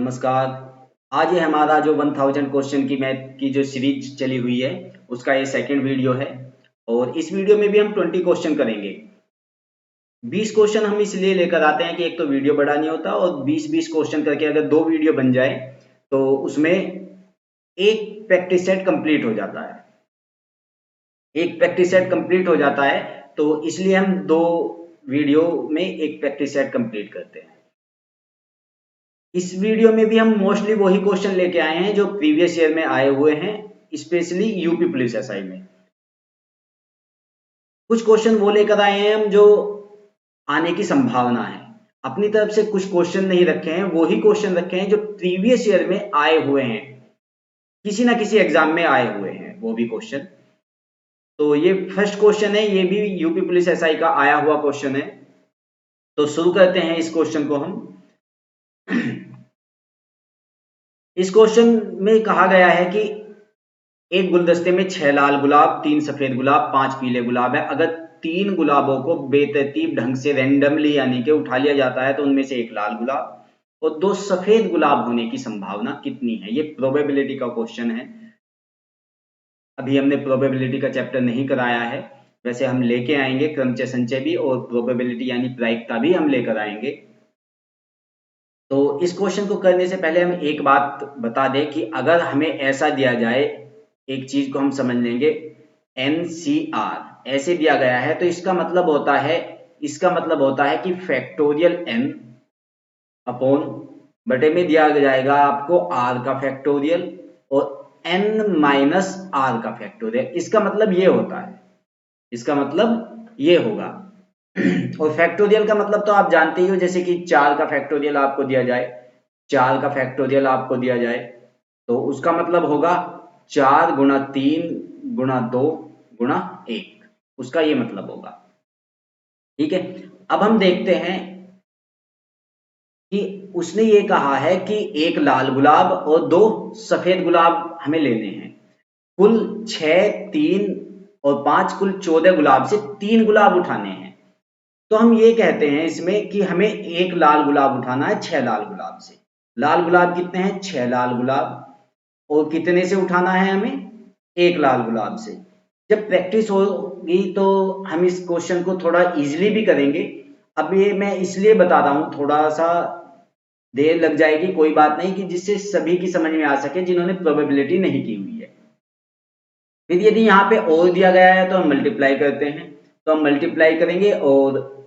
नमस्कार। आज ये हमारा जो 1000 क्वेश्चन की मैथ की जो सीरीज चली हुई है उसका ये सेकंड वीडियो है और इस वीडियो में भी हम 20 क्वेश्चन करेंगे। 20 क्वेश्चन हम इसलिए लेकर आते हैं कि एक तो वीडियो बड़ा नहीं होता और 20-20 क्वेश्चन करके अगर 2 वीडियो बन जाए तो उसमें एक प्रैक्टिस सेट कंप्लीट हो जाता है। एक प्रैक्टिस सेट कंप्लीट हो जाता है तो इसलिए हम 2 वीडियो में एक प्रैक्टिस सेट कंप्लीट करते हैं। इस वीडियो में भी हम मोस्टली वही क्वेश्चन लेके आए हैं जो प्रीवियस ईयर में आए हुए हैं, स्पेशली यूपी पुलिस एसआई में। कुछ क्वेश्चन वो लेकर आए हैं हम जो आने की संभावना है। अपनी तरफ से कुछ क्वेश्चन नहीं रखे हैं, वही क्वेश्चन रखे हैं जो प्रीवियस ईयर में आए हुए हैं, किसी ना किसी एग्जाम में आए हुए हैं वो भी क्वेश्चन। तो ये फर्स्ट क्वेश्चन है, ये भी यूपी पुलिस एसआई का आया हुआ क्वेश्चन है। तो शुरू करते हैं इस क्वेश्चन को हम। इस क्वेश्चन में कहा गया है कि एक गुलदस्ते में 6 लाल गुलाब, 3 सफेद गुलाब, 5 पीले गुलाब है। अगर 3 गुलाबों को बेतरतीब ढंग से रैंडमली यानी कि उठा लिया जाता है तो उनमें से एक लाल गुलाब और 2 सफेद गुलाब होने की संभावना कितनी है? ये प्रोबेबिलिटी का क्वेश्चन है। अभी हमने प्रोबेबिलिटी का चैप्टर नहीं कराया है, वैसे हम लेके आएंगे क्रमचय संचय भी और प्रोबेबिलिटी यानी प्रायिकता भी हम लेकर आएंगे। तो इस क्वेश्चन को करने से पहले हम एक बात बता दें कि अगर हमें ऐसा दिया जाए, एक चीज को हम समझ लेंगे, NCR ऐसे दिया गया है तो इसका मतलब होता है कि फैक्टोरियल n अपॉन बटे में दिया जाएगा आपको r का फैक्टोरियल और n माइनस r का फैक्टोरियल। इसका मतलब ये होता है, इसका मतलब ये होगा। और फैक्टोरियल का मतलब तो आप जानते ही हो, जैसे कि 4 का फैक्टोरियल आपको दिया जाए, 4 का फैक्टोरियल आपको दिया जाए तो उसका मतलब होगा 4 गुणा 3 गुणा 2 गुणा 1, उसका ये मतलब होगा। ठीक है, अब हम देखते हैं कि उसने ये कहा है कि एक लाल गुलाब और 2 सफेद गुलाब हमें लेने हैं। कुल 6, 3 और 5 कुल 14 गुलाब से 3 गुलाब उठाने हैं। तो हम ये कहते हैं इसमें कि हमें एक लाल गुलाब उठाना है 6 लाल गुलाब से। लाल गुलाब कितने हैं? 6 लाल गुलाब। और कितने से उठाना है हमें? एक लाल गुलाब से। जब प्रैक्टिस होगी तो हम इस क्वेश्चन को थोड़ा इजीली भी करेंगे। अब ये मैं इसलिए बता रहा हूं, थोड़ा सा देर लग जाएगी, कोई बात नहीं, कि जिससे सभी की समझ में आ सके जिन्होंने प्रोबेबिलिटी नहीं की हुई है। फिर यदि यहाँ पे और दिया गया है तो हम मल्टीप्लाई करते हैं, तो हम मल्टीप्लाई करेंगे और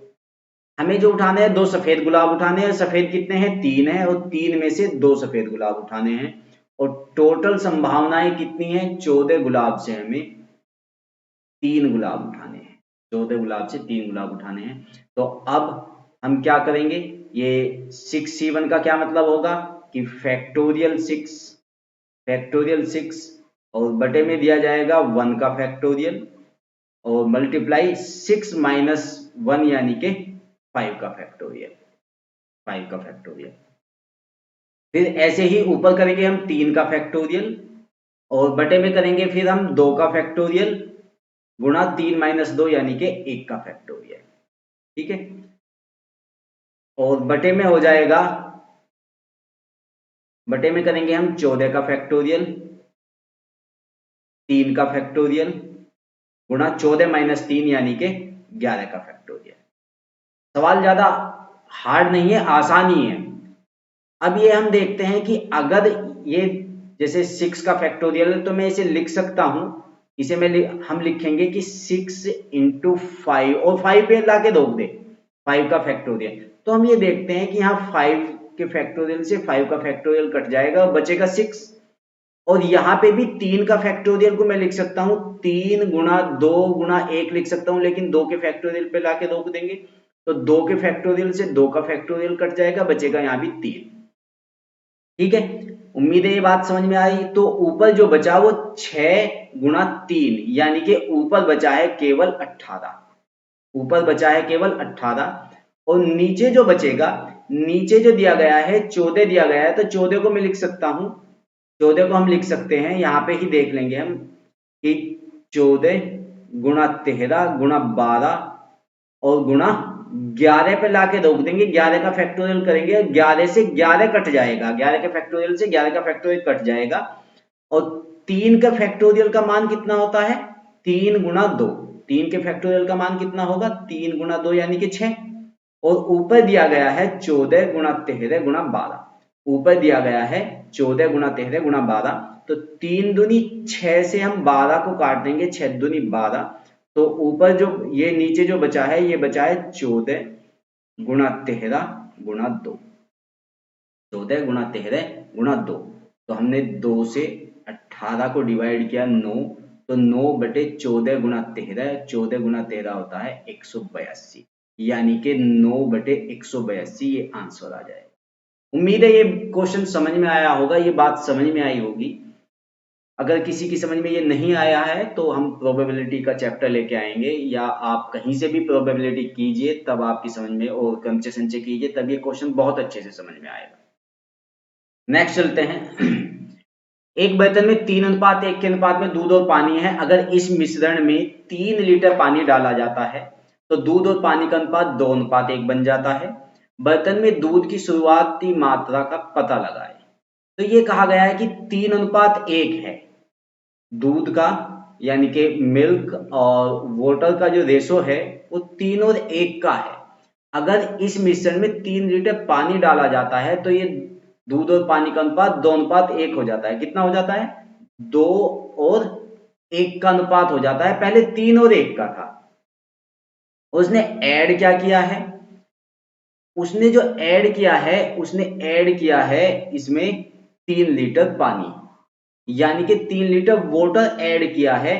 हमें जो उठाने हैं 2 सफेद गुलाब उठाने हैं। सफेद कितने हैं? 3 है और 3 में से 2 सफेद गुलाब उठाने हैं और टोटल संभावनाएं कितनी है? 14 गुलाब से हमें 3 गुलाब उठाने हैं। 14 गुलाब से 3 गुलाब उठाने हैं। तो अब हम क्या करेंगे? ये 6C1 का क्या मतलब होगा कि फैक्टोरियल 6 और बटे में दिया जाएगा 1 का फैक्टोरियल और मल्टीप्लाई 6 माइनस 1 यानी के 5 का फैक्टोरियल। फिर ऐसे ही ऊपर करेंगे हम 3 का फैक्टोरियल और बटे में करेंगे फिर हम 2 का फैक्टोरियल गुणा 3 माइनस 2 यानी के 1 का फैक्टोरियल। ठीक है, और बटे में हो जाएगा, बटे में करेंगे हम 14 का फैक्टोरियल, 3 का फैक्टोरियल गुणा 14 माइनस 3 यानी के 11 का फैक्टोरियल। सवाल ज्यादा हार्ड नहीं है, आसान ही है। अब ये हम देखते हैं कि अगर ये जैसे 6 का फैक्टोरियल है तो मैं इसे लिख सकता हूं, इसे हम लिखेंगे कि 6 इंटू 5 और 5 पे ला के रोक दे 5 का फैक्टोरियल। तो हम ये देखते हैं कि यहाँ 5 के फैक्टोरियल से 5 का फैक्टोरियल कट जाएगा और बचेगा 6। और यहाँ पे भी 3 का फैक्टोरियल को मैं लिख सकता हूँ 3 गुणा 2 गुणा 1 लिख सकता हूँ, लेकिन 2 के फैक्टोरियल पे लाके रोक देंगे तो 2 के फैक्टोरियल से 2 का फैक्टोरियल कट जाएगा, बचेगा यहाँ भी 3। ठीक है, उम्मीद है ये बात समझ में आई। तो ऊपर जो बचा वो 6 गुणा 3 यानी कि ऊपर बचा है केवल 18, ऊपर बचा है केवल 18 और नीचे जो बचेगा, नीचे जो दिया गया है 14 दिया गया है तो 14 को मैं लिख सकता हूं, 14 को हम लिख सकते हैं, यहां पे ही देख लेंगे हम कि 14 गुणा 13 गुणा 12 और गुणा 11 पे लाके रोक देंगे, 11 का फैक्टोरियल करेंगे, 11 से 11 कट जाएगा, 11 के फैक्टोरियल से 11 का फैक्टोरियल कट जाएगा, और 3 का फैक्टोरियल का मान कितना होता है, 3 गुना 2, 3 के फैक्टोरियल का मान कितना होगा, 3 गुना 2 यानी कि 6, और ऊपर दिया गया है 14 गुना 13 गुना 12, ऊपर दिया गया है 14 गुना 13 गुना 12, तो 3 दूनी 6 से हम 12 को काट देंगे, 6 दूनी 12, तो ऊपर जो ये नीचे जो बचा है ये बचा है 14 गुना 13 गुना 2, 14 गुना 13 गुना 2, तो हमने 2 से 18 को डिवाइड किया 9, तो 9 बटे 14 गुना 13, 14 गुना 13 होता है 182, यानी कि 9 बटे 182 ये आंसर आ जाएगा। उम्मीद है ये क्वेश्चन समझ में आया होगा, ये बात समझ में आई होगी। अगर किसी की समझ में ये नहीं आया है तो हम प्रोबेबिलिटी का चैप्टर लेके आएंगे, या आप कहीं से भी प्रोबेबिलिटी कीजिए तब आपकी समझ में, और कंचे संचय कीजिए तब ये क्वेश्चन बहुत अच्छे से समझ में आएगा। नेक्स्ट चलते हैं। एक बर्तन में 3:1 के अनुपात में दूध और पानी है। अगर इस मिश्रण में 3 लीटर पानी डाला जाता है तो दूध और पानी का अनुपात 2:1 बन जाता है। बर्तन में दूध की शुरुआती मात्रा का पता लगाएं। तो ये कहा गया है कि 3:1 है दूध का, यानी कि मिल्क और वाटर का जो रेशो है वो 3 और 1 का है। अगर इस मिश्रण में 3 लीटर पानी डाला जाता है तो ये दूध और पानी का अनुपात 2:1 हो जाता है। कितना हो जाता है, 2 और 1 का अनुपात हो जाता है। पहले 3 और 1 का था। उसने ऐड क्या किया है, उसने जो ऐड किया है, उसने ऐड किया है इसमें 3 लीटर पानी, यानी कि 3 लीटर वाटर ऐड किया है।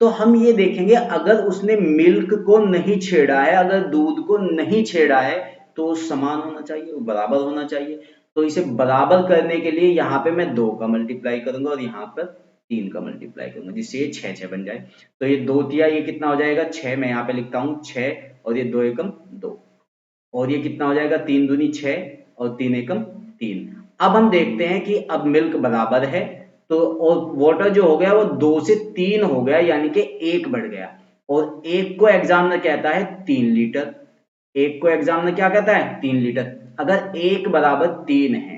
तो हम ये देखेंगे अगर उसने मिल्क को नहीं छेड़ा है, अगर दूध को नहीं छेड़ा है तो समान होना चाहिए, बराबर होना चाहिए। तो इसे बराबर करने के लिए यहाँ पे मैं 2 का मल्टीप्लाई करूंगा और यहाँ पर 3 का मल्टीप्लाई करूंगा, जिससे ये 6 बन जाए। तो ये 2 तिया ये कितना हो जाएगा, 6, मैं यहाँ पे लिखता हूँ 6, और ये 2 एकम 2, और ये कितना हो जाएगा, 3 दूनी 6 और 3 एकम 3। अब हम देखते हैं कि अब मिल्क बराबर है, तो और वाटर जो हो गया वो 2 से 3 हो गया, यानी कि 1 बढ़ गया, और 1 को एग्जामिनर कहता है 3 लीटर, 1 को एग्जामिनर क्या कहता है, 3 लीटर। अगर 1 बराबर 3 है,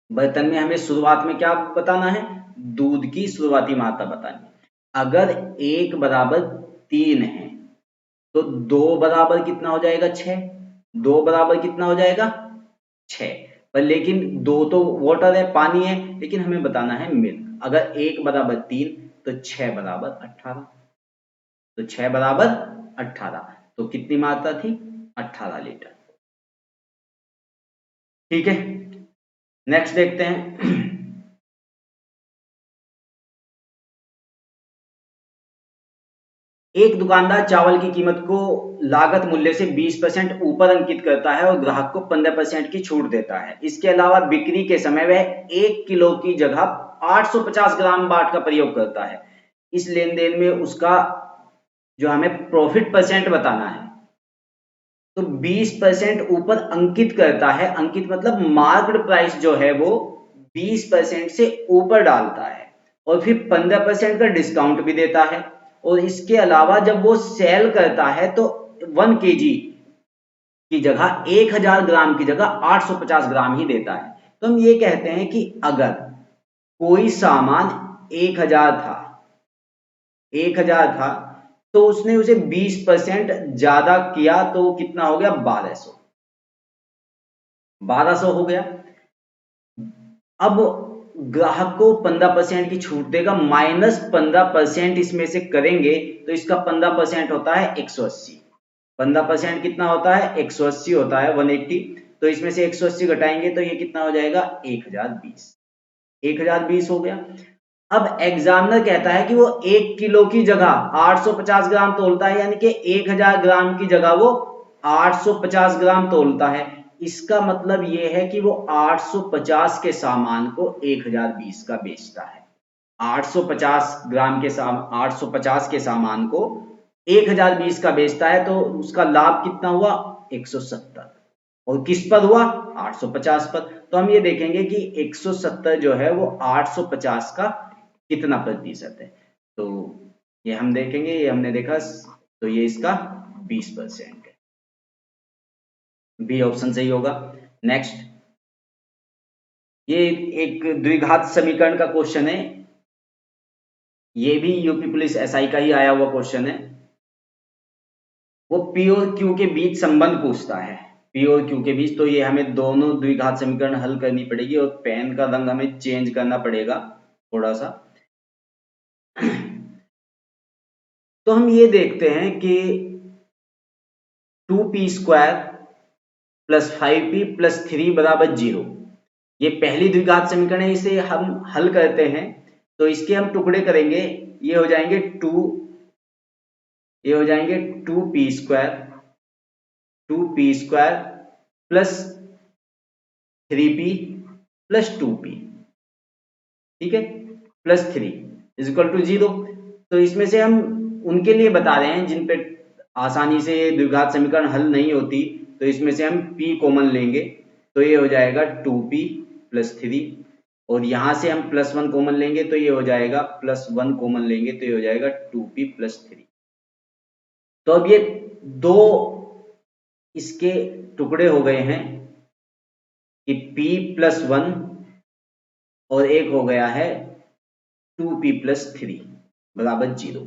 बर्तन में हमें शुरुआत में क्या बताना है, दूध की शुरुआती मात्रा बतानी है। अगर 1 बराबर 3 है तो 2 बराबर कितना हो जाएगा, 6, 2 बराबर कितना हो जाएगा, 6, पर लेकिन 2 तो वाटर है, पानी है, लेकिन हमें बताना है मिल्क। अगर 1 बराबर 3 तो 6 बराबर 18, तो 6 बराबर 18, तो कितनी मात्रा थी, 18 लीटर। ठीक है, नेक्स्ट देखते हैं। एक दुकानदार चावल की कीमत को लागत मूल्य से 20% ऊपर अंकित करता है और ग्राहक को 15% की छूट देता है। इसके अलावा बिक्री के समय वह 1 किलो की जगह 850 ग्राम बाट का प्रयोग करता है। इस लेन देन में उसका जो हमें प्रॉफिट परसेंट बताना है, तो 20% ऊपर अंकित करता है। अंकित मतलब मार्केट प्राइस जो है वो 20% से ऊपर डालता है, और फिर 15% का डिस्काउंट भी देता है। और इसके अलावा जब वो सेल करता है तो 1 kg की जगह 1000 ग्राम की जगह 850 ग्राम ही देता है। तो हम ये कहते हैं कि अगर कोई सामान 1000 था तो उसने उसे 20% ज्यादा किया तो कितना हो गया, 1200 हो गया। अब ग्राहक को 15% की छूट देगा, माइनस 15% इसमें से करेंगे तो इसका 15% होता है 180। 15% कितना होता है, 180 होता है, 180। तो इसमें से 180 घटाएंगे तो ये कितना हो जाएगा, 1020, 1020 हो गया। अब एग्जामिनर कहता है कि वो 1 किलो की जगह 850 ग्राम तोलता है, यानी कि 1000 ग्राम की जगह वो 850 ग्राम तोलता है। इसका मतलब ये है कि वो 850 के सामान को 1020 का बेचता है। 850 ग्राम के 850 के सामान को 1020 का बेचता है, तो उसका लाभ कितना हुआ, 170। और किस पर हुआ, 850 पर। तो हम ये देखेंगे कि 170 जो है वो 850 का कितना प्रतिशत है। तो ये हम देखेंगे, ये हमने देखा, तो ये इसका 20% है। बी ऑप्शन सही होगा। नेक्स्ट, ये एक द्विघात समीकरण का क्वेश्चन है, ये भी यूपी पुलिस एसआई का ही आया हुआ क्वेश्चन है। वो पी और क्यू के बीच संबंध पूछता है, पी और क्यू के बीच। तो ये हमें दोनों द्विघात समीकरण हल करनी पड़ेगी और पेन का रंग हमें चेंज करना पड़ेगा थोड़ा सा। तो हम ये देखते हैं कि 2p² प्लस 5p प्लस 3 बराबर 0, ये पहली द्विघात समीकरण है, इसे हम हल करते हैं तो इसके हम टुकड़े करेंगे, ये हो जाएंगे 2p² plus 3p plus 2p, ठीक है, प्लस 3 इज इक्वल टू 0। तो इसमें से हम उनके लिए बता रहे हैं जिन पे आसानी से द्विघात समीकरण हल नहीं होती, तो इसमें से हम p कॉमन लेंगे, तो ये हो जाएगा 2p प्लस 3, और यहां से हम प्लस 1 कॉमन लेंगे तो ये हो जाएगा प्लस 1 कॉमन लेंगे तो ये हो जाएगा 2p प्लस 3। तो अब ये दो इसके टुकड़े हो गए हैं कि p प्लस 1 और एक हो गया है 2p प्लस 3 बराबर 0,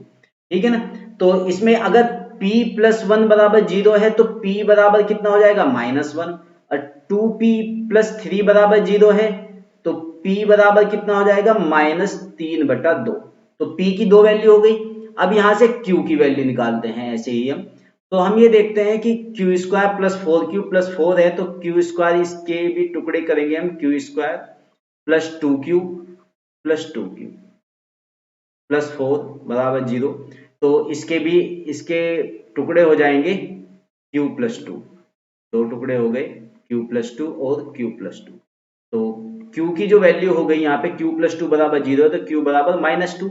ठीक है ना। तो इसमें अगर p प्लस 1 बराबर 0 है तो p बराबर कितना हो जाएगा -1, और 2p प्लस 3 बराबर 0 है तो p बराबर कितना हो जाएगा -3/2। तो p की दो वैल्यू हो गई। अब यहां से q की वैल्यू निकालते हैं ऐसे ही हम। तो हम ये देखते हैं कि q² प्लस 4q प्लस 4 है, तो q², इसके भी टुकड़े करेंगे हम, q² plus 2q plus 2q plus 4 बराबर 0। तो इसके टुकड़े हो जाएंगे q प्लस 2, दो टुकड़े हो गए q प्लस 2 और q प्लस 2। तो q की जो वैल्यू हो गई यहाँ पे q प्लस 2 बराबर 0 है, तो q बराबर -2।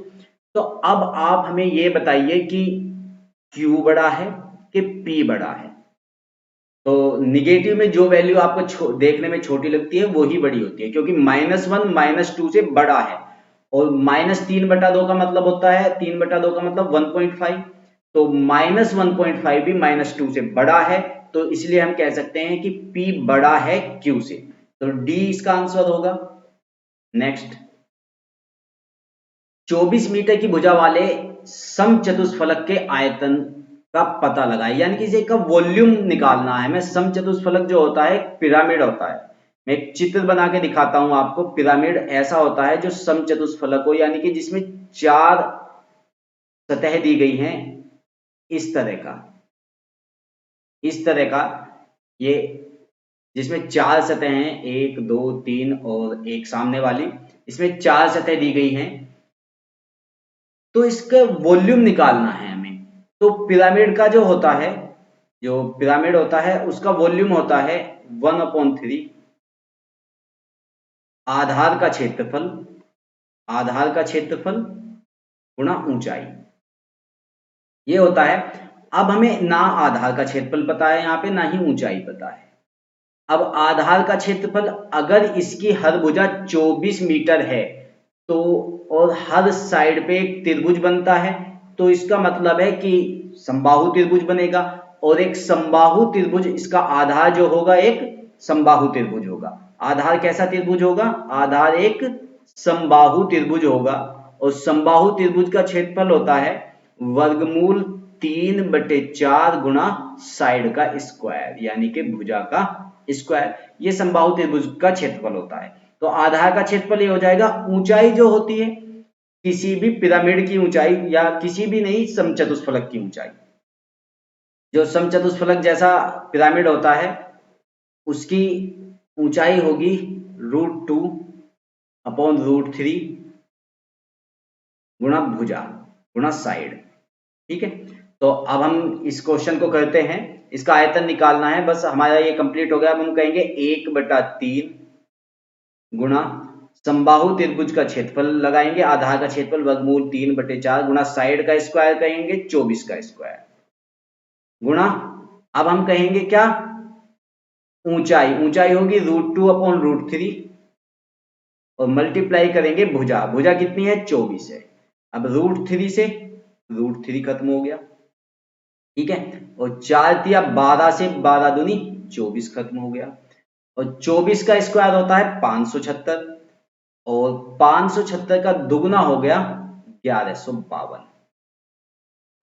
तो अब आप हमें ये बताइए कि q बड़ा है कि p बड़ा है। तो निगेटिव में जो वैल्यू आपको देखने में छोटी लगती है वो ही बड़ी होती है, क्योंकि -1 -2 से बड़ा है, और -3/2 का मतलब होता है, 3/2 का मतलब 1.5, तो -1.5 भी -2 से बड़ा है, तो इसलिए हम कह सकते हैं कि P बड़ा है Q से। तो D इसका आंसर होगा। नेक्स्ट, 24 मीटर की भुजा वाले समचतुष्फलक के आयतन का पता लगाए, यानी कि इसका वॉल्यूम निकालना है हमें। समचतुष्फलक जो होता है एक पिरामिड होता है, मैं एक चित्र बना के दिखाता हूं आपको। पिरामिड ऐसा होता है जो समचतुष्फलक हो, यानी कि जिसमें 4 सतह दी गई हैं, इस तरह का ये, जिसमें 4 सतह हैं, 1 2 3 और एक सामने वाली, इसमें 4 सतह दी गई हैं। तो इसका वॉल्यूम निकालना है हमें। तो पिरामिड का जो पिरामिड होता है उसका वॉल्यूम होता है 1/3 आधार का क्षेत्रफल गुणा ऊंचाई, ये होता है। अब हमें ना आधार का क्षेत्रफल पता है यहाँ पे, ना ही ऊंचाई पता है। अब आधार का क्षेत्रफल, अगर इसकी हर भुजा 24 मीटर है तो, और हर साइड पे एक त्रिभुज बनता है, तो इसका मतलब है कि समबाहु त्रिभुज बनेगा, और एक समबाहु त्रिभुज, इसका आधार जो होगा एक समबाहु त्रिभुज होगा। आधार कैसा त्रिभुज होगा? आधार एक समबाहु त्रिभुज होगा, और समबाहु त्रिभुज का क्षेत्रफल होता है वर्गमूल 3/4 गुणा साइड का स्क्वायर, यानी कि भुजा का स्क्वायर। ये समबाहु त्रिभुज का क्षेत्रफल होता है। तो आधार का क्षेत्रफल ये हो जाएगा। ऊंचाई जो होती है किसी भी पिरामिड की ऊंचाई, या किसी भी नहीं, समचतुष्फलक की ऊंचाई, जो समचतुष्फलक जैसा पिरामिड होता है उसकी ऊंचाई होगी √2/√3 गुणा भुजा गुणा साइड, ठीक है। तो अब हम इस क्वेश्चन को करते हैं, इसका आयतन निकालना है, बस हमारा ये कंप्लीट हो गया। अब हम कहेंगे 1/3 गुणा समबाहु त्रिभुज का क्षेत्रफल लगाएंगे, आधार का क्षेत्रफल वर्गमूल 3/4 गुणा साइड का स्क्वायर कहेंगे 24 का स्क्वायर, गुणा, अब हम कहेंगे क्या, ऊंचाई होगी √2/√3, और मल्टीप्लाई करेंगे भुजा कितनी है, 24 है। अब √3 से √3 खत्म हो गया, ठीक है, और 4 × 12 से 12 दूनी 24 खत्म हो गया। और 24 का स्क्वायर होता है 576, और 576 का दुगना हो गया 1152।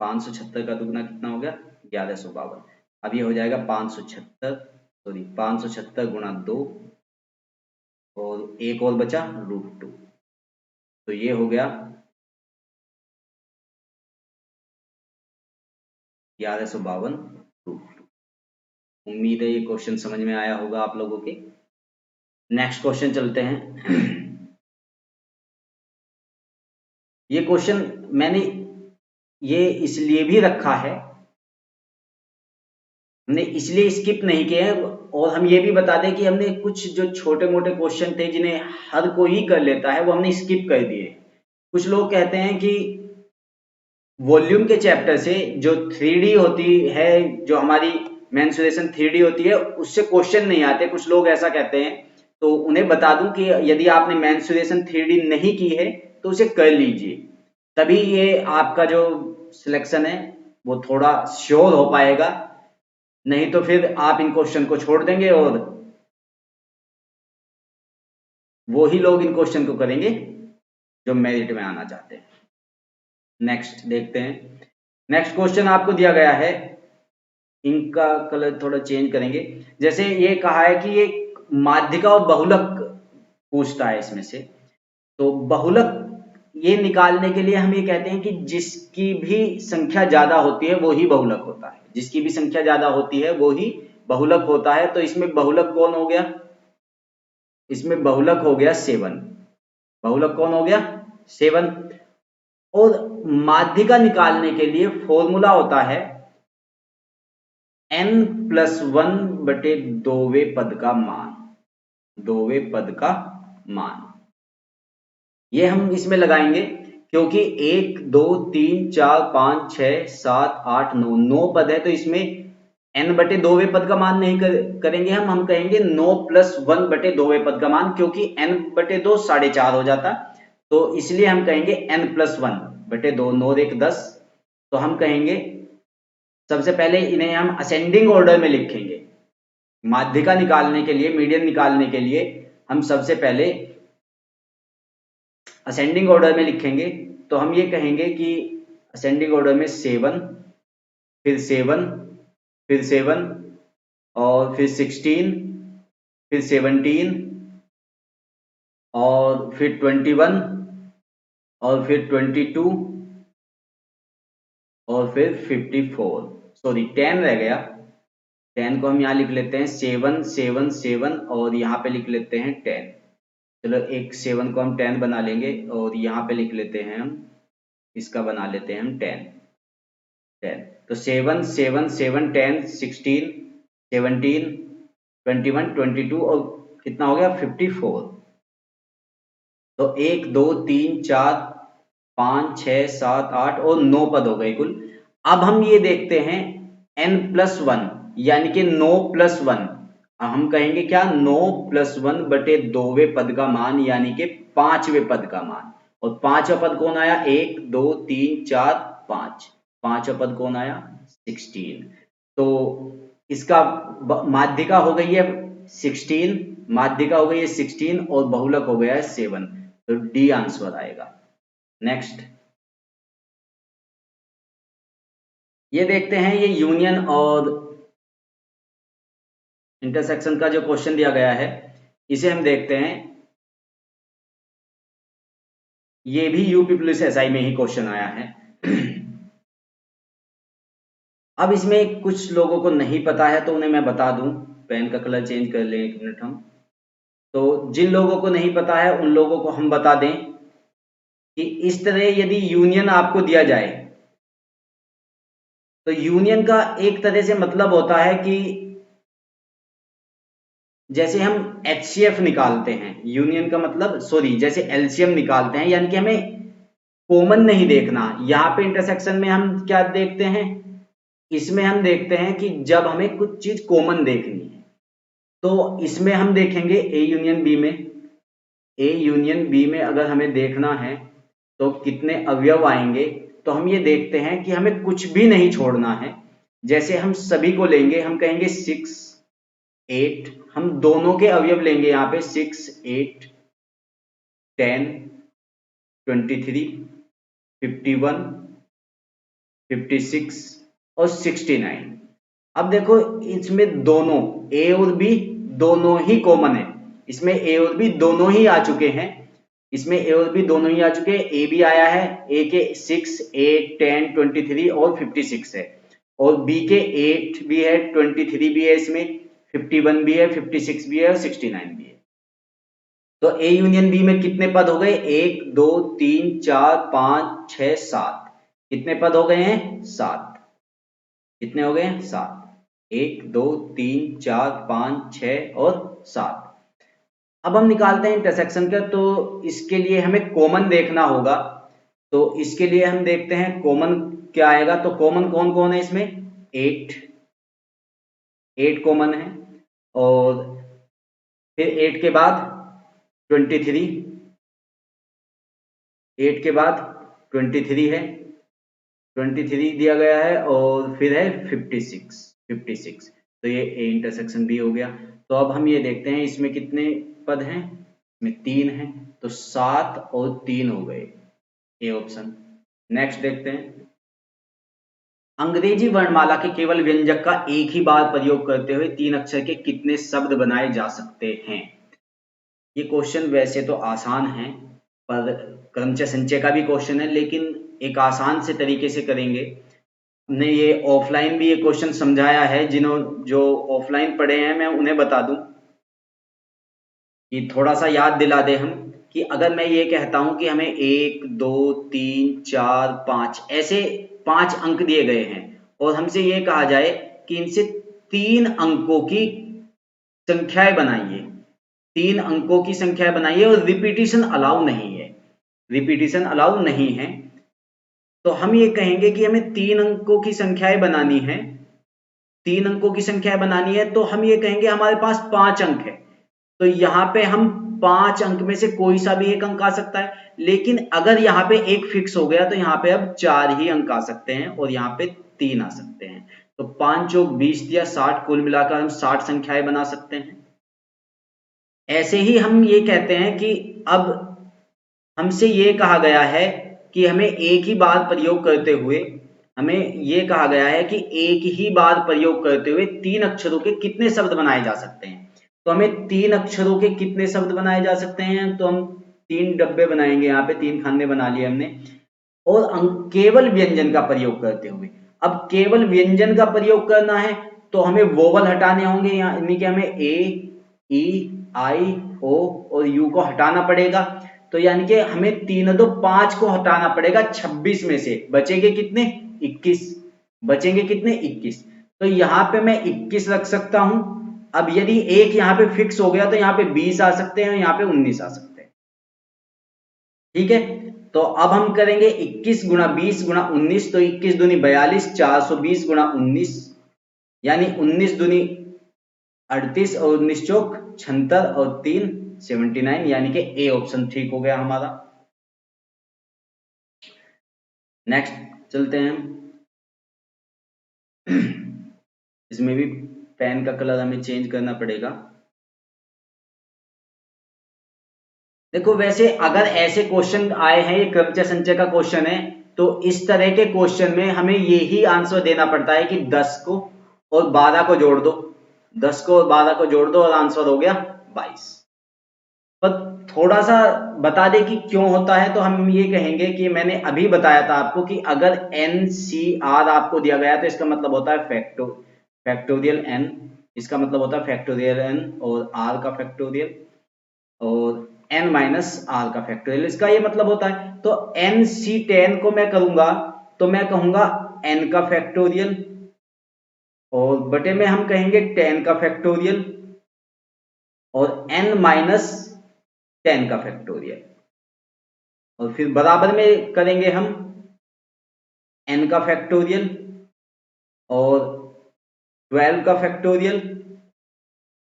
576 का दुगना कितना हो गया? 1152। अब ये हो जाएगा 576 गुणा 2, और एक और बचा √2, तो ये हो गया 1152 √2। उम्मीद है ये क्वेश्चन समझ में आया होगा आप लोगों के। नेक्स्ट क्वेश्चन चलते हैं। ये क्वेश्चन मैंने ये इसलिए भी रखा है, हमने इसलिए स्किप नहीं किया है, और हम ये भी बता दें कि हमने कुछ जो छोटे मोटे क्वेश्चन थे जिन्हें हर कोई कर लेता है वो हमने स्किप कर दिए। कुछ लोग कहते हैं कि वॉल्यूम के चैप्टर से जो 3D होती है, जो हमारी मेंसुरेशन 3D होती है, उससे क्वेश्चन नहीं आते, कुछ लोग ऐसा कहते हैं। तो उन्हें बता दूं कि यदि आपने मेंसुरेशन 3D नहीं की है तो उसे कर लीजिए, तभी ये आपका जो सिलेक्शन है वो थोड़ा श्योर हो पाएगा। नहीं तो फिर आप इन क्वेश्चन को छोड़ देंगे और वो ही लोग इन क्वेश्चन को करेंगे जो मेरिट में आना चाहते हैं। नेक्स्ट देखते हैं। नेक्स्ट क्वेश्चन आपको दिया गया है, इनका कलर थोड़ा चेंज करेंगे। जैसे ये कहा है कि ये माध्यिका और बहुलक पूछता है इसमें से, तो बहुलक ये निकालने के लिए हम ये कहते हैं कि जिसकी भी संख्या ज्यादा होती है वो ही बहुलक होता है, जिसकी भी संख्या ज्यादा होती है वो ही बहुलक होता है। तो इसमें बहुलक कौन हो गया? इसमें बहुलक हो गया 7। बहुलक कौन हो गया? 7। और माध्यिका निकालने के लिए फॉर्मूला होता है n+1 बटे 2वें पद का मान, 2वें पद का मान। ये हम इसमें लगाएंगे क्योंकि 1 2 3 4 5 6 7 8 9 9 पद है, तो इसमें n बटे 2वें पद का मान नहीं करेंगे हम कहेंगे 9+1 बटे 2वें पद का मान, क्योंकि n बटे 2 4.5 हो जाता, तो इसलिए हम कहेंगे n+1 बटे 2, 9 1 10। तो हम कहेंगे सबसे पहले इन्हें हम असेंडिंग ऑर्डर में लिखेंगे। माध्यिका निकालने के लिए, मीडियन निकालने के लिए हम सबसे पहले असेंडिंग ऑर्डर में लिखेंगे। तो हम ये कहेंगे कि असेंडिंग ऑर्डर में 7, फिर 7, फिर 7, और फिर 16, फिर 17, और फिर 21, और फिर 22, और फिर 54, सॉरी 10 रह गया। 10 को हम यहाँ लिख लेते हैं 7 7 7, और यहाँ पे लिख लेते हैं 10। चलो एक 7 को हम 10 बना लेंगे, और यहाँ पे लिख लेते हैं हम, इसका बना लेते हैं हम 10 10। तो 7 7 7 10 16 17 21 22, और कितना हो गया 54। तो 1 2 3 4 5 6 7 8 और 9 पद हो गए कुल। अब हम ये देखते हैं n+1 यानी कि 9+1। हम कहेंगे क्या? 9+1 बटे 2वें पद का मान, यानी कि 5वें पद का मान। और 5वां पद कौन आया? 1 2 3 4 5। 5वां पद कौन आया? 16। तो इसका माध्यिका हो गई है 16, माध्यिका हो गई है 16, और बहुलक हो गया है 7। तो डी आंसर आएगा। नेक्स्ट ये देखते हैं, ये यूनियन और इंटरसेक्शन का जो क्वेश्चन दिया गया है इसे हम देखते हैं। ये भी यूपी पुलिस एसआई में ही क्वेश्चन आया है। अब इसमें कुछ लोगों को नहीं पता है तो उन्हें मैं बता दूं। पेन का कलर चेंज कर लें, एक मिनट हम। तो जिन लोगों को नहीं पता है उन लोगों को हम बता दें कि इस तरह यदि यूनियन आपको दिया जाए तो यूनियन का एक तरह से मतलब होता है कि जैसे हम HCF निकालते हैं, यूनियन का मतलब, सॉरी, जैसे LCM निकालते हैं, यानी कि हमें कॉमन नहीं देखना। यहाँ पे इंटरसेक्शन में हम क्या देखते हैं? इसमें हम देखते हैं कि जब हमें कुछ चीज कॉमन देखनी है तो इसमें हम देखेंगे A यूनियन B में। A यूनियन B में अगर हमें देखना है तो कितने अवयव आएंगे, तो हम ये देखते हैं कि हमें कुछ भी नहीं छोड़ना है। जैसे हम सभी को लेंगे, हम कहेंगे 6 8, हम दोनों के अवयव लेंगे यहाँ पे 6, 8, 10, 23, 51, 56 और 69। अब देखो इसमें दोनों ए और बी दोनों ही कॉमन है, इसमें ए और बी दोनों ही आ चुके हैं, इसमें ए और बी दोनों ही आ चुके हैं। ए भी आया है, ए के 6, 8, 10, 23 और 56 है, और बी के 8 भी है, 23 भी है, इसमें 51 भी है, 56 भी है और 69 भी है। तो ए यूनियन बी में कितने पद हो गए? 1, 2, 3, 4, 5, 6, 7। कितने पद हो गए हैं? 7। कितने हो गए हैं? 7। 1, 2, 3, 4, 5, 6 और 7। अब हम निकालते हैं इंटरसेक्शन का, तो इसके लिए हमें कॉमन देखना होगा। तो इसके लिए हम देखते हैं कॉमन क्या आएगा। तो कॉमन कौन कौन है इसमें? 8 कॉमन है, और फिर 8 के बाद 23, 8 के बाद 23 है, 23 दिया गया है, और फिर है 56। तो ये ए इंटरसेक्शन बी हो गया। तो अब हम ये देखते हैं इसमें कितने पद हैं, इसमें 3 हैं, तो 7 और 3 हो गए, ए ऑप्शन। नेक्स्ट देखते हैं, अंग्रेजी वर्णमाला के केवल व्यंजक का एक ही बार प्रयोग करते हुए 3 अक्षर के कितने शब्द बनाए जा सकते हैं? ये क्वेश्चन वैसे तो आसान है, पर क्रमचय संचय का भी क्वेश्चन है, लेकिन एक आसान से तरीके से करेंगे। हमने ये ऑफलाइन भी ये क्वेश्चन समझाया है, जो ऑफलाइन पढ़े हैं मैं उन्हें बता दूं कि थोड़ा सा याद दिला दे हम, कि अगर मैं ये कहता हूं कि हमें 1, 2, 3, 4, 5 ऐसे 5 अंक दिए गए हैं, और हमसे ये कहा जाए कि इनसे 3 अंकों की संख्याएं बनाइए, 3 अंकों की संख्याएं बनाइए, और रिपीटिशन अलाउ नहीं है, रिपीटिशन अलाउ नहीं है। तो हम ये कहेंगे कि हमें 3 अंकों की संख्याएं बनानी है, 3 अंकों की संख्याएं बनानी है, तो हम ये कहेंगे हमारे पास 5 अंक है, तो यहाँ पे हम 5 अंक में से कोई सा भी एक अंक आ सकता है। लेकिन अगर यहाँ पे एक फिक्स हो गया, तो यहाँ पे अब 4 ही अंक आ सकते हैं, और यहाँ पे 3 आ सकते हैं। तो 5 चौक 20 या 60, कुल मिलाकर हम 60 संख्याएं बना सकते हैं। ऐसे ही हम ये कहते हैं कि अब हमसे ये कहा गया है कि हमें एक ही बार प्रयोग करते हुए, हमें ये कहा गया है कि एक ही बार प्रयोग करते हुए 3 अक्षरों के कितने शब्द बनाए जा सकते हैं। तो हमें 3 अक्षरों के कितने शब्द बनाए जा सकते हैं, तो हम 3 डब्बे बनाएंगे, यहाँ पे 3 खाने बना लिए हमने, और केवल व्यंजन का प्रयोग करते हुए। अब केवल व्यंजन का प्रयोग करना है, तो हमें वोवल हटाने होंगे, यानी कि हमें ए, ई, आई, ओ और यू को हटाना पड़ेगा। तो यानी कि हमें 3 2 5 को हटाना पड़ेगा 26 में से, बचेंगे कितने? 21। बचेंगे कितने? 21। तो यहाँ पे मैं 21 रख सकता हूं। अब यदि एक यहाँ पे फिक्स हो गया, तो यहाँ पे 20 आ सकते हैं, यहाँ पे 19 आ सकते हैं। ठीक है, तो अब हम करेंगे 21 गुणा 20 गुणा 19, तो 21 दूनी 42, 420 गुणा 19, यानी 19 दूनी 38 और 19 चौक 76 और 3 79, यानी कि ए ऑप्शन ठीक हो गया हमारा। नेक्स्ट चलते हैं, इसमें भी पेन का कलर हमें चेंज करना पड़ेगा। देखो वैसे अगर ऐसे क्वेश्चन आए हैं, ये क्रमचय संचय का क्वेश्चन है, तो इस तरह के क्वेश्चन में हमें यही आंसर देना पड़ता है कि 10 को और 12 को जोड़ दो, 10 को और 12 को जोड़ दो और आंसर हो गया 22। पर थोड़ा सा बता दे कि क्यों होता है, तो हम ये कहेंगे कि मैंने अभी बताया था आपको कि अगर NCR आपको दिया गया तो इसका मतलब होता है फैक्टोरियल n, इसका मतलब होता है फैक्टोरियल n और r का फैक्टोरियल, और n माइनस आर का फैक्टोरियल, इसका ये मतलब होता है। तो NC10 को मैं करूंगा तो मैं कहूंगा n का फैक्टोरियल, और बटे में हम कहेंगे 10 का फैक्टोरियल, और n माइनस 10 का फैक्टोरियल, और फिर बराबर में करेंगे हम n का फैक्टोरियल और 12 का फैक्टोरियल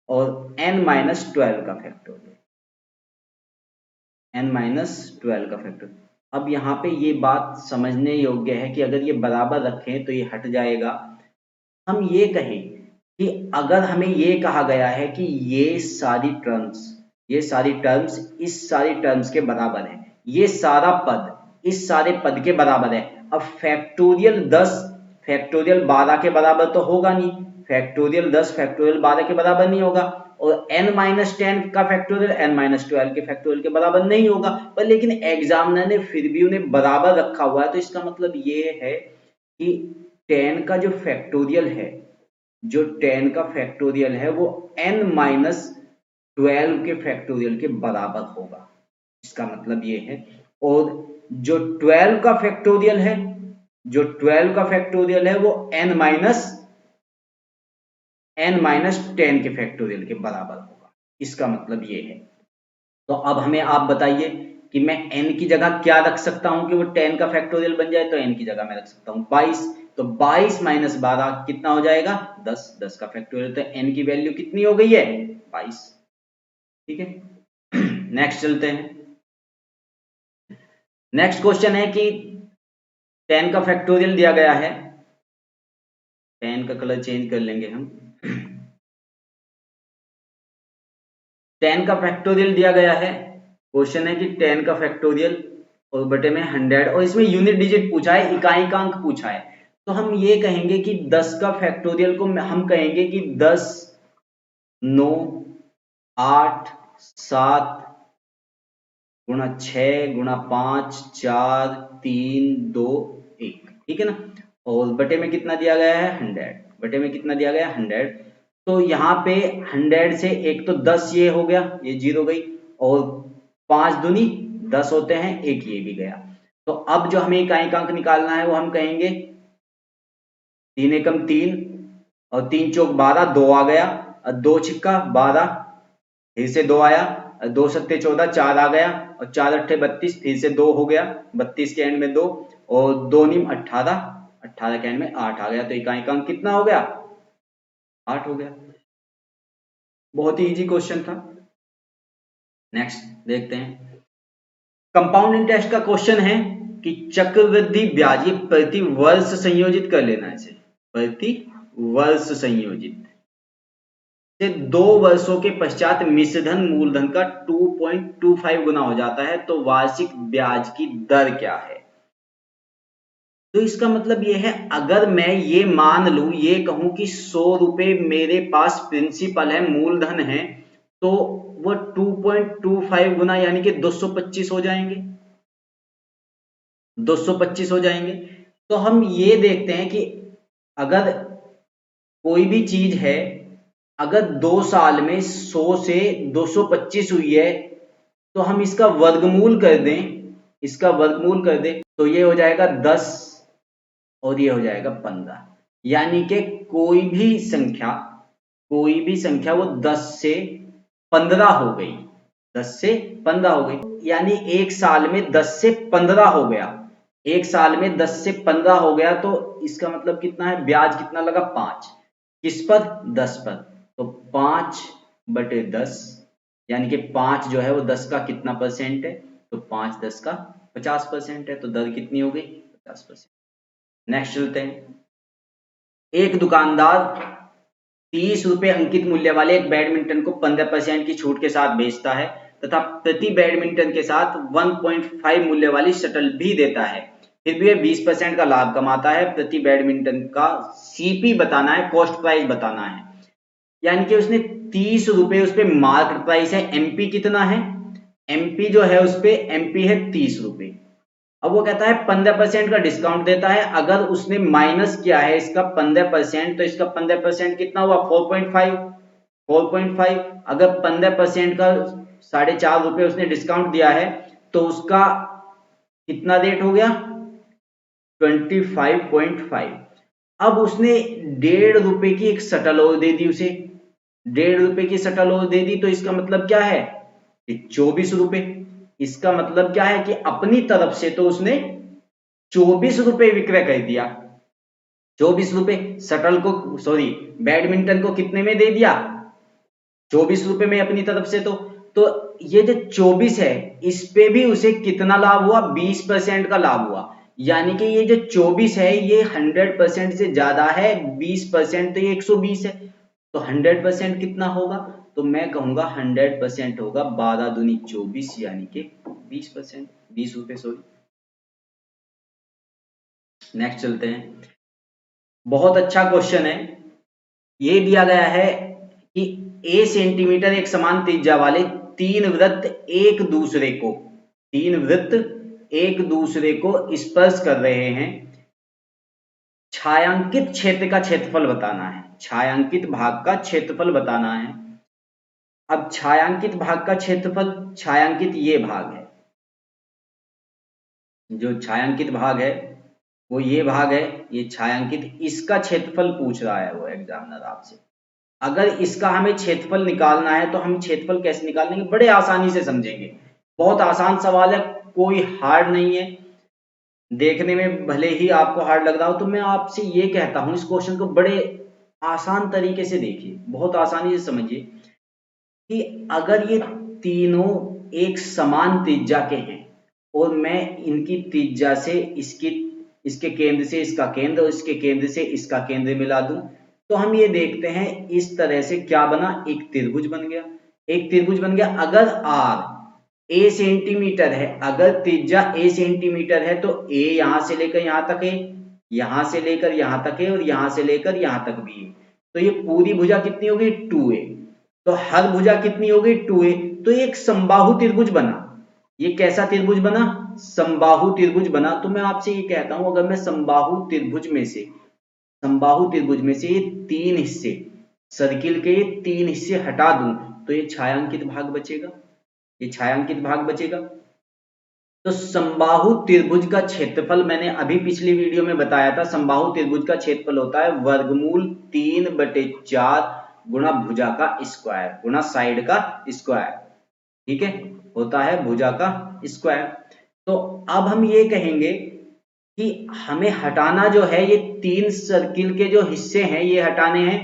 और n माइनस 12 का फैक्टोरियल, n माइनस 12 का फैक्टोरियल। अब यहाँ पे ये बात समझने योग्य है कि अगर ये बराबर रखें तो ये हट जाएगा। हम ये कहें कि अगर हमें ये कहा गया है कि ये सारी टर्म्स इस सारी टर्म्स के बराबर है, ये सारा पद इस सारे पद के बराबर है। अब फैक्टोरियल 10 फैक्टोरियल 12 के बराबर तो होगा नहीं, फैक्टोरियल 10 फैक्टोरियल 12 के बराबर नहीं होगा, और n-10 का फैक्टोरियल n-12 के फैक्टोरियल के बराबर नहीं होगा, पर लेकिन एग्जामिनर ने फिर भी उन्हें बराबर रखा हुआ है। तो इसका मतलब ये है कि 10 का जो फैक्टोरियल है, जो 10 का फैक्टोरियल है वो n-12 के फैक्टोरियल के बराबर होगा, इसका मतलब ये है। और जो 12 का फैक्टोरियल है, जो 12 का फैक्टोरियल है वो n-10 के फैक्टोरियल के बराबर होगा, इसका मतलब ये है। तो अब हमें आप बताइए कि मैं n की जगह क्या रख सकता हूं कि वो 10 का फैक्टोरियल बन जाए। तो n की जगह मैं रख सकता हूं 22, तो 22 माइनस 12 कितना हो जाएगा 10, 10 का फैक्टोरियल, तो n की वैल्यू कितनी हो गई है 22। ठीक है, नेक्स्ट चलते हैं। नेक्स्ट क्वेश्चन है कि 10 का फैक्टोरियल दिया गया है, 10 का कलर चेंज कर लेंगे हम। 10 का फैक्टोरियल दिया गया है, क्वेश्चन है कि 10 का फैक्टोरियल और बटे में 100, और इसमें यूनिट डिजिट पूछा है, इकाई का अंक पूछा है। तो हम ये कहेंगे कि 10 का फैक्टोरियल को हम कहेंगे कि 10, 9, 8, 7 गुणा 6 गुणा 5, 4, 3, 2, 1, ठीक है ना। और बटे में कितना दिया गया है 100, बटे में कितना दिया गया है 100। तो यहाँ पे 100 से एक तो 10 ये हो गया, ये 0 गई, और 5 दूनी 10 होते हैं, एक ये भी गया। तो अब जो हमें इकाई का अंक निकालना है वो हम कहेंगे 3 एकम 3 और 3 चौक 12, 2 आ गया, 2 छिक्का 12, फिर से 2 आया, 2 सत्ते 14, 4 आ गया, और 4 अट्ठे 32, फिर से 2 हो गया, 32 के एंड में 2, और 2 नीम 18, 18 के एंड में 8 आ गया। तो इकाई का अंक कितना हो गया 8 हो गया। बहुत ही इजी क्वेश्चन था। नेक्स्ट देखते हैं, कंपाउंड इंटरेस्ट का क्वेश्चन है कि चक्रवृद्धि ब्याज, ये प्रति वर्ष संयोजित कर लेना है, इसे प्रति वर्ष संयोजित से 2 वर्षों के पश्चात मिश्रधन मूलधन का 2.25 गुना हो जाता है, तो वार्षिक ब्याज की दर क्या है। तो इसका मतलब ये है, अगर मैं ये मान लूं, ये कहूं कि 100 रुपए मेरे पास प्रिंसिपल है, मूलधन है, तो वो 2.25 गुना यानी कि 225 हो जाएंगे, 225 हो जाएंगे। तो हम ये देखते हैं कि अगर कोई भी चीज है, अगर 2 साल में 100 से 225 हुई है, तो हम इसका वर्गमूल कर दें, इसका वर्गमूल कर दें तो ये हो जाएगा 10 और ये हो जाएगा 15, यानी कि कोई भी संख्या वो 10 से 15 हो गई, 10 से 15 हो गई, यानी एक साल में 10 से 15 हो गया, एक साल में 10 से 15 हो गया। तो इसका मतलब कितना है, ब्याज कितना लगा 5, किस पर 10 पर, तो 5 बटे 10, यानी कि 5 जो है वो 10 का कितना परसेंट है, तो 5 10 का 50% है, तो दर कितनी हो गई 50%। नेक्स्ट चलते हैं, एक दुकानदार 30 रुपए अंकित मूल्य वाले एक बैडमिंटन को 15% की छूट के साथ बेचता है तथा प्रति बैडमिंटन के साथ 1.5 मूल्य वाली शटल भी देता है, फिर भी वह 20% का लाभ कमाता है। प्रति बैडमिंटन का सीपी बताना है, कॉस्ट प्राइस बताना है, यानी कि उसने 30 रुपए उस पर मार्केट प्राइस है, एमपी कितना है, एमपी जो है उस पे एमपी है 30 रुपए। अब वो कहता है 15% का डिस्काउंट देता है, अगर उसने माइनस किया है इसका 15%, तो इसका 15% कितना हुआ 4.5, अगर 15% का 4.5 रुपए उसने डिस्काउंट दिया है, तो उसका कितना रेट हो गया 25.5। अब उसने 1.5 रुपए की एक शटल और दे दी, उसे 1.5 रुपए की शटल और दे दी, तो इसका मतलब क्या है 24 रुपए। इसका मतलब क्या है कि अपनी तरफ से तो उसने 24 रुपए विक्रय कर दिया, 24 रुपए शटल को, सॉरी बैडमिंटन को कितने में दे दिया 24 रुपए में अपनी तरफ से। तो ये जो 24 है इस पे भी उसे कितना लाभ हुआ 20% का लाभ हुआ, यानी कि ये जो 24 है ये 100% से ज्यादा है 20%, तो ये 120 है। तो 100% कितना होगा? तो मैं कहूंगा 100% होगा 12 दूनी 24 यानी कि 20%, 20 रुपए सॉरी। नेक्स्ट चलते हैं। बहुत अच्छा क्वेश्चन है। ये दिया गया है कि a सेंटीमीटर एक समान त्रिज्या वाले तीन वृत्त एक दूसरे को स्पर्श कर रहे हैं। छायांकित क्षेत्र का क्षेत्रफल बताना है। छायांकित भाग का क्षेत्रफल बताना है। अब छायांकित भाग का क्षेत्रफल, छायांकित ये भाग है, जो छायांकित भाग है वो ये भाग है, ये छायांकित, इसका क्षेत्रफल पूछ रहा है वो एग्जामिनर आपसे। अगर इसका हमें क्षेत्रफल निकालना है तो हम क्षेत्रफल कैसे निकालेंगे? बड़े आसानी से समझेंगे। बहुत आसान सवाल है, कोई हार्ड नहीं है। देखने में भले ही आपको हार्ड लग रहा हो, तो मैं आपसे ये कहता हूं इस क्वेश्चन को बड़े आसान तरीके से देखिए, बहुत आसानी से समझिए कि अगर ये तीनों एक समान त्रिज्या के हैं और मैं इनकी त्रिज्या से इसके केंद्र से इसका केंद्र और इसके केंद्र से इसका केंद्र मिला दूं, तो हम ये देखते हैं इस तरह से क्या बना, एक त्रिभुज बन गया। एक त्रिभुज बन गया। अगर r a सेंटीमीटर है, अगर त्रिज्या a सेंटीमीटर है, तो a यहां से लेकर यहां तक है, यहां से लेकर यहां तक है और यहां से लेकर यहां तक भी है। तो ये पूरी भुजा कितनी होगी? 2a। तो हर भुजा कितनी होगी? 2a। तो ये एक समबाहु त्रिभुज बना। ये कैसा त्रिभुज बना? समबाहु त्रिभुज बना। तो मैं आपसे ये कहता हूं, अगर मैं समबाहु त्रिभुज में से ये तीन हिस्से, सर्किल के ये तीन हिस्से हटा दूं, तो ये छायांकित भाग बचेगा। ये छायांकित भाग बचेगा। तो समबाहु त्रिभुज का क्षेत्रफल मैंने अभी पिछली वीडियो में बताया था। समबाहु त्रिभुज का क्षेत्रफल होता है वर्गमूल 3/4 गुणा भुजा का स्क्वायर गुणा साइड का स्क्वायर। ठीक है, होता है भुजा का स्क्वायर। तो अब हम ये कहेंगे कि हमें हटाना जो है, ये तीन सर्किल के जो हिस्से हैं ये हटाने हैं।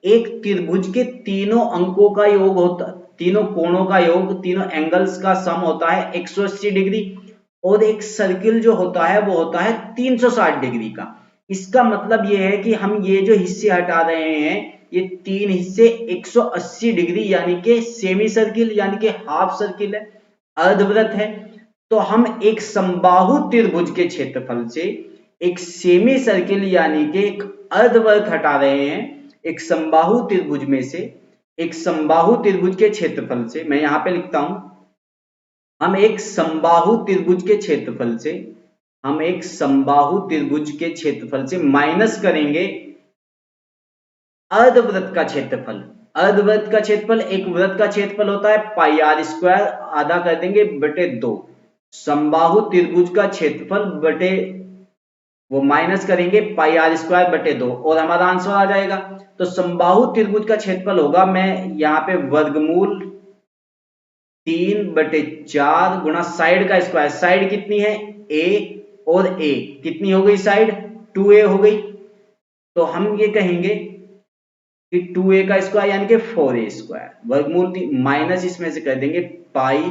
एक त्रिभुज के तीनों अंकों का योग होता, तीनों कोणों का योग, तीनों एंगल्स का सम होता है 180 डिग्री, और एक सर्किल जो होता है वो होता है 360 डिग्री का। इसका मतलब ये है कि हम ये जो हिस्से हटा रहे हैं, ये तीन हिस्से 180 डिग्री यानी कि सेमी सर्किल यानी कि हाफ सर्किल है, अर्धवृत्त है। तो हम एक समबाहु त्रिभुज के क्षेत्रफल से एक सेमी सर्किल यानी कि एक अर्धवृत्त हटा रहे हैं। एक समबाहु त्रिभुज में से, एक समबाहु त्रिभुज के क्षेत्रफल से, मैं यहां पे लिखता हूं, हम एक समबाहु त्रिभुज के क्षेत्रफल से, हम एक समबाहु त्रिभुज के क्षेत्रफल से माइनस करेंगे अर्धवृत्त का क्षेत्रफल। अर्धवृत्त का क्षेत्रफल, एक वृत्त का क्षेत्रफल होता है पाई आर स्क्वायर, आधा कर देंगे बटे 2। समबाहु त्रिभुज का क्षेत्रफल बटे, वो माइनस करेंगे पाई आर स्क्वायर बटे 2 और हमारा आंसर आ जाएगा। तो समबाहु त्रिभुज का क्षेत्रफल होगा, मैं यहाँ पे वर्गमूल 3/4 गुणा साइड का स्क्वायर। साइड कितनी है? a, और a कितनी हो गई? साइड 2a हो गई। तो हम ये कहेंगे कि 2a का स्क्वायर यानी कि 4a स्क्वायर, वर्गमूल माइनस इसमें से कर देंगे पाई,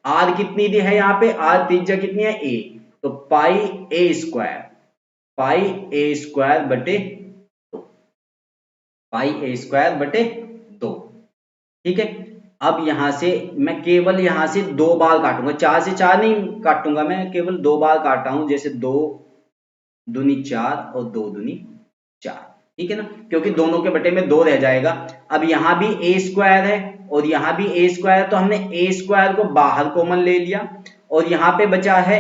r कितनी दी है यहाँ पे? r त्रिज्या कितनी है? a, तो पाई a square, pi a square बटे 2, पाई a स्क्वायर बटे 2। ठीक है, अब यहां से मैं केवल यहां से 2 बार काटूंगा, 4 से 4 नहीं काटूंगा, मैं केवल 2 बार काटा हूं, जैसे 2 दूनी 4 और 2 दूनी 4। ठीक है ना, क्योंकि दोनों के बटे में 2 रह जाएगा। अब यहां भी a स्क्वायर है और यहां भी a स्क्वायर है, तो हमने a स्क्वायर को बाहर कॉमन ले लिया और यहां पे बचा है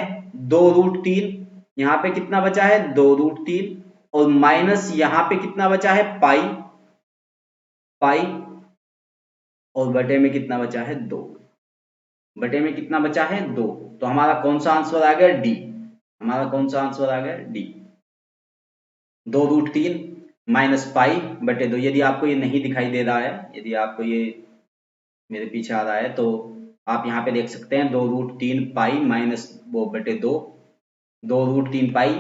2√3। यहां पे कितना बचा है? 2√3, और माइनस यहां पे कितना बचा है? पाई, पाई, और बटे में कितना बचा है? 2। बटे में कितना बचा है? 2। तो हमारा कौन सा आंसर आ गया? डी। हमारा कौन सा आंसर आ गया? डी। 2√3 माइनस पाई बटे 2। यदि आपको ये नहीं दिखाई दे रहा है, यदि आपको ये मेरे पीछे आ रहा है, तो आप यहाँ पे देख सकते हैं 2√3 पाई माइनस वो बटे 2, 2√3 पाई,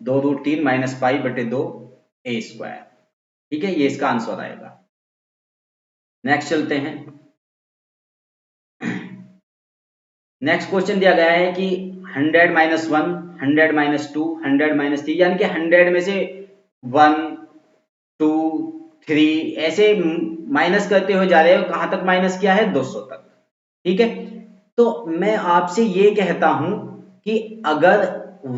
2√3 माइनस पाई बटे 2 a स्क्वायर। ठीक है, ये इसका आंसर आएगा। नेक्स्ट चलते हैं। नेक्स्ट क्वेश्चन दिया गया है कि 100 - 1, 100 - 2, 100 - 3, यानी कि 100 में से 1, 2, 3 ऐसे माइनस करते हुए जा रहे हो। कहां तक माइनस किया है? 200 तक। ठीक है, तो मैं आपसे ये कहता हूं कि अगर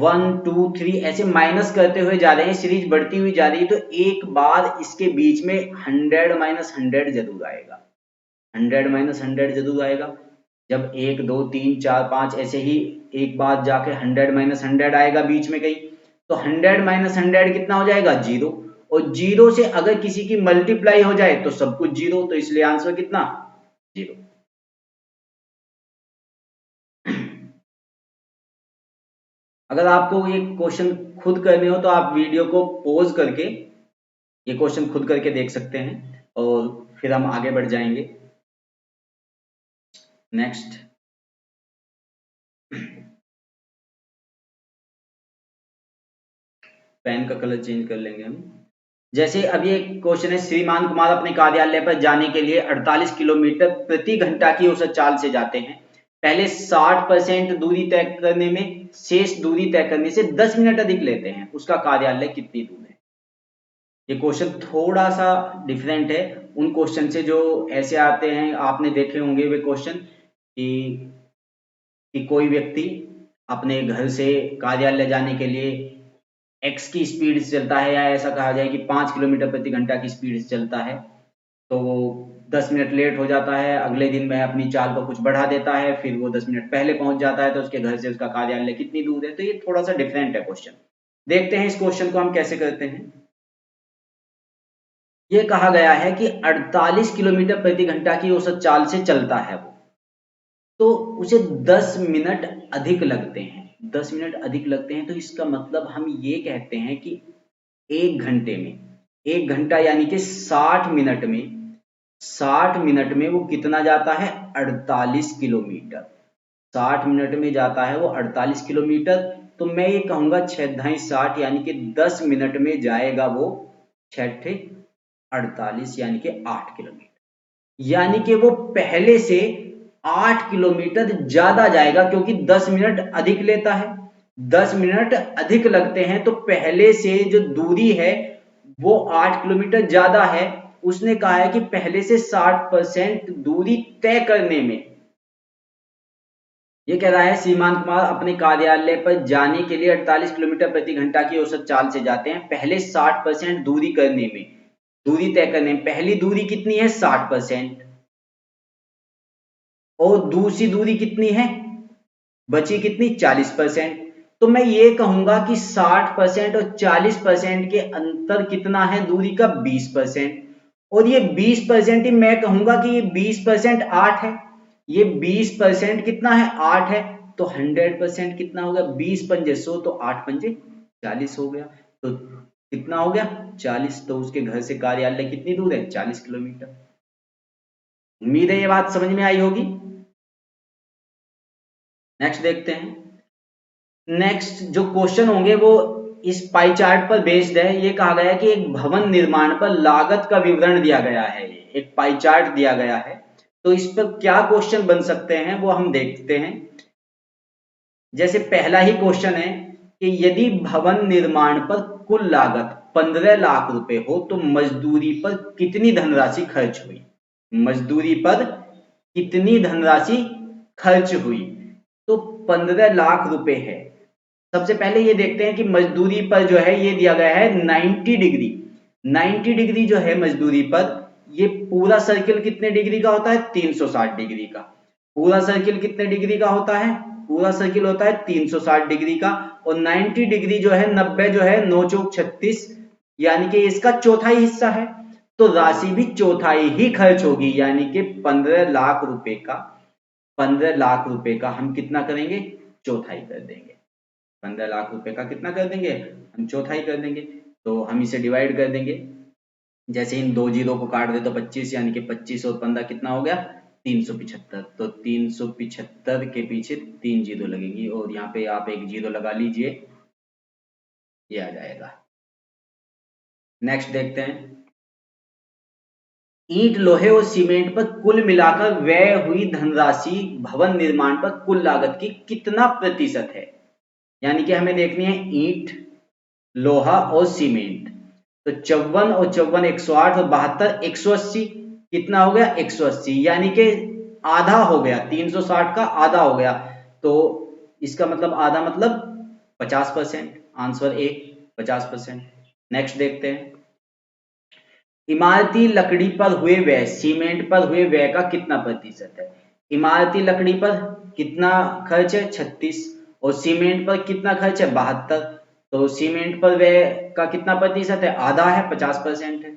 1 2 3 ऐसे माइनस करते हुए जा रहे हैं, सीरीज बढ़ती हुई जा रही है, तो एक बार इसके बीच में 100 माइनस 100 जरूर आएगा। 100 माइनस 100 जरूर आएगा। जब 1 2 3 4 5 ऐसे ही एक बार जाके 100 माइनस 100 आएगा बीच में कहीं, तो 100 माइनस 100 कितना हो जाएगा? 0। और 0 से अगर किसी की मल्टीप्लाई हो जाए तो सब कुछ 0, तो इसलिए आंसर कितना? 0। अगर आपको ये क्वेश्चन खुद करने हो तो आप वीडियो को पॉज करके ये क्वेश्चन खुद करके देख सकते हैं और फिर हम आगे बढ़ जाएंगे। नेक्स्ट, पेन का कलर चेंज कर लेंगे हम। जैसे अब ये क्वेश्चन है, श्रीमान कुमार अपने कार्यालय पर जाने के लिए 48 किलोमीटर प्रति घंटा की औसत चाल से जाते हैं। पहले 60% दूरी तय करने में शेष दूरी तय करने से 10 मिनट अधिक लेते हैं। उसका कार्यालय कितनी दूर है? ये क्वेश्चन थोड़ा सा डिफरेंट है उन क्वेश्चन से जो ऐसे आते हैं, आपने देखे होंगे वे क्वेश्चन कि कोई व्यक्ति अपने घर से कार्यालय जाने के लिए x की स्पीड से चलता है, या ऐसा कहा जाए कि 5 किलोमीटर प्रति घंटा की स्पीड से चलता है, तो वो 10 मिनट लेट हो जाता है। अगले दिन वह अपनी चाल को कुछ बढ़ा देता है, फिर वो 10 मिनट पहले पहुंच जाता है, तो उसके घर से उसका कार्यालय कितनी दूर है? तो ये थोड़ा सा डिफरेंट है क्वेश्चन। देखते हैं इस क्वेश्चन को हम कैसे करते हैं। ये कहा गया है कि 48 किलोमीटर प्रति घंटा की औसत चाल से चलता है वो, तो उसे 10 मिनट अधिक लगते हैं। 10 मिनट अधिक लगते हैं, तो इसका मतलब हम ये कहते हैं कि एक घंटे में, एक घंटा यानी कि 60 मिनट में, 60 मिनट में वो कितना जाता है? 48 किलोमीटर। 60 मिनट में जाता है वो 48 किलोमीटर। तो मैं ये कहूंगा 6 ढाई 60 यानी कि 10 मिनट में जाएगा वो 6 48 यानी कि 8 किलोमीटर। यानी कि वो पहले से 8 किलोमीटर ज्यादा जाएगा, क्योंकि 10 मिनट अधिक लेता है। 10 मिनट अधिक लगते हैं, तो पहले से जो दूरी है वो 8 किलोमीटर ज्यादा है। उसने कहा है कि पहले से 60% दूरी तय करने में, ये कह रहा है श्रीमान कुमार अपने कार्यालय पर जाने के लिए 48 किलोमीटर प्रति घंटा की औसत चाल से जाते हैं। पहले 60% दूरी करने में, दूरी तय करने में पहली दूरी कितनी है? 60%। और दूसरी दूरी कितनी है? बची कितनी? 40%। तो मैं ये कहूंगा कि 60% और 40% के अंतर कितना है दूरी का? 20%। और ये 20% ही मैं कहूंगा कि ये 20% 8 है। ये 20% कितना है? 8 है। तो 100% कितना हो गया? 20 पंजे 100, तो 8 पंजे 40 हो गया। तो कितना हो गया? 40। तो उसके घर से कार्यालय कितनी दूर है? 40 किलोमीटर। उम्मीद है ये बात समझ में आई होगी। नेक्स्ट देखते हैं। नेक्स्ट जो क्वेश्चन होंगे वो इस पाई चार्ट पर बेस्ड है। ये कहा गया है कि एक भवन निर्माण पर लागत का विवरण दिया गया है, एक पाई चार्ट दिया गया है। तो इस पर क्या क्वेश्चन बन सकते हैं वो हम देखते हैं। जैसे पहला ही क्वेश्चन है कि यदि भवन निर्माण पर कुल लागत 15 लाख रुपए हो तो मजदूरी पर कितनी धनराशि खर्च हुई? मजदूरी पर कितनी धनराशि खर्च हुई? तो 15 लाख रुपए है। सबसे पहले ये देखते हैं कि मजदूरी पर जो है ये दिया गया है 90 डिग्री। 90 डिग्री जो है मजदूरी पर, ये पूरा सर्किल कितने डिग्री का होता है? 360 डिग्री का। पूरा सर्किल कितने डिग्री का होता है? पूरा सर्किल होता है 360 डिग्री का। और 90 डिग्री जो है 90 जो है 9 चौक 36, यानी कि इसका चौथाई हिस्सा है। तो राशि भी चौथाई ही खर्च होगी, यानी कि 15 लाख रुपए का, 15 लाख रुपए का हम कितना करेंगे? चौथाई कर देंगे। 15 लाख रुपए का कितना कर देंगे? हम चौथाई कर देंगे। तो हम इसे डिवाइड कर देंगे। जैसे इन दो जीरो को काट दे तो 25, यानी कि 25 और 15 कितना हो गया? 375। तो 375 के पीछे 3 जीरो लगेंगी, और यहाँ पे आप एक जीरो लगा लीजिए, ये आ जाएगा। नेक्स्ट देखते हैं। ईंट, लोहे और सीमेंट पर कुल मिलाकर व्यय हुई धनराशि भवन निर्माण पर कुल लागत की कितना प्रतिशत है? यानी कि हमें देखनी है ईंट, लोहा और सीमेंट। तो 54 और 54 108 और 72 180, कितना हो गया 180, यानी कि आधा हो गया, 360 का आधा हो गया। तो इसका मतलब आधा मतलब 50%, आंसर ए 50%। नेक्स्ट देखते हैं, इमारती लकड़ी पर हुए व्यय सीमेंट पर हुए व्यय का कितना प्रतिशत है। इमारती लकड़ी पर कितना खर्च है 36, और सीमेंट पर कितना खर्च है 72, तो सीमेंट पर व्यय का कितना प्रतिशत है, आधा है 50% है।